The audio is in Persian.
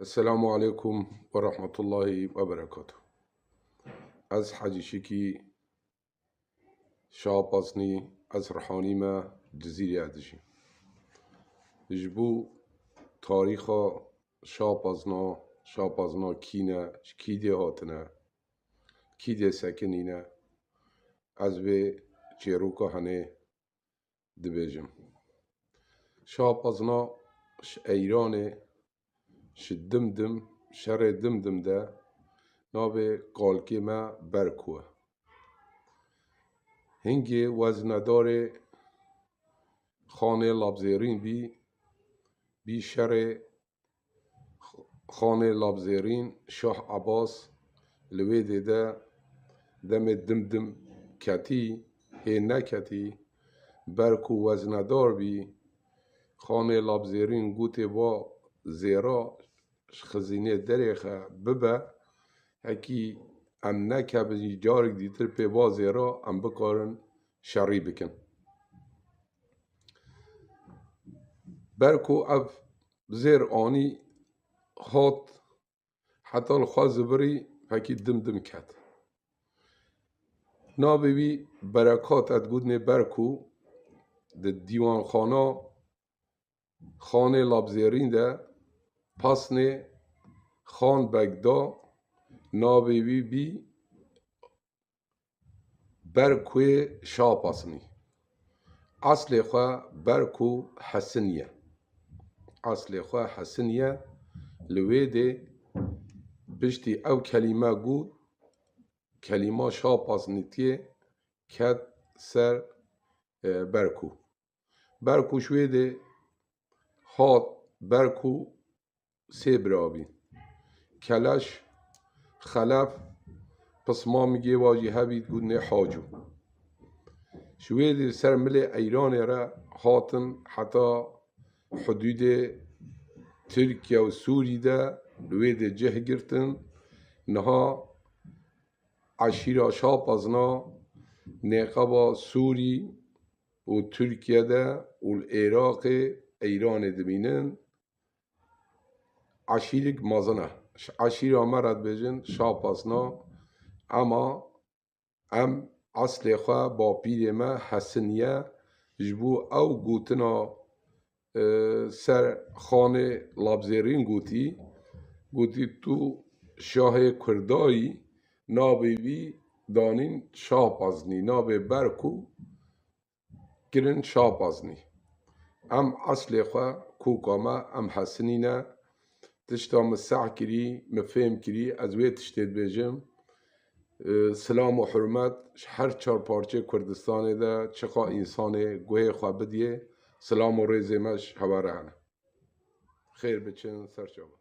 السلام عليكم ورحمة الله وبركاته. از حجیشکی شاپاسنی از رحانی ما جزیره ادشی جبو تاریخ شاپازنا کینه کیده هاتنه کیده سکنینه از به چیروکا هنه دبیجم شاپازنا ایرانه دمدم شر دمدم ده نابه قالکی ما برکوه هنگی وزندار خانه لابزیرین بی شر خانه لابزیرین شاه عباس لویده ده دم دمدم کتی هی نکتی برکو وزندار بی خانه لابزیرین گوته با زیرا خزینه دریخه ببه هکی ام نکبنی جارک دیتر پی بازی را ام بکارن شری بکن برکو اف زیر آنی هات حتی الخواز بری هکی دم کت نابی بی برکات ادگودن برکو ده دیوان خانه لابزیرین ده پاسنه خان بگدا نابی بی برکوی شاپاسنی اصل خواه برکو حسنیه لویده بشتی او کلمه گود کلمه شاپاسنی تیه کد سر برکو شویده هات برکو سیبرابی کلش خلف پسما میگه واجی هبید گودنه حاجو شویدی سر ملی ایران را هاتن حتی حدود ترکیه و سوری ده لوید جه گرتن نها عشیره شاپازنا نقبا سوری و ترکیه ده و العراق ایران دبینن عشیرک مازنه عشیره مرد بجن شاپازنا اما ام اصل خواه با پیر ما حسنیه جبو او گوتنا سر خانه لابزیرین گوتی تو شاه کردایی نابی بی دانین شاپازنی نابی برکو گرن شاپازنی ام اصل خواه کوکاما ام حسنینه تشتا مسح کری مفهم کری از وی تشتید بیجم سلام و حرمت هر چار پارچه کردستان ده چقا انسان گوه خواه بدیه سلام و ریزمش هواره هنه خیر بچن سرچابه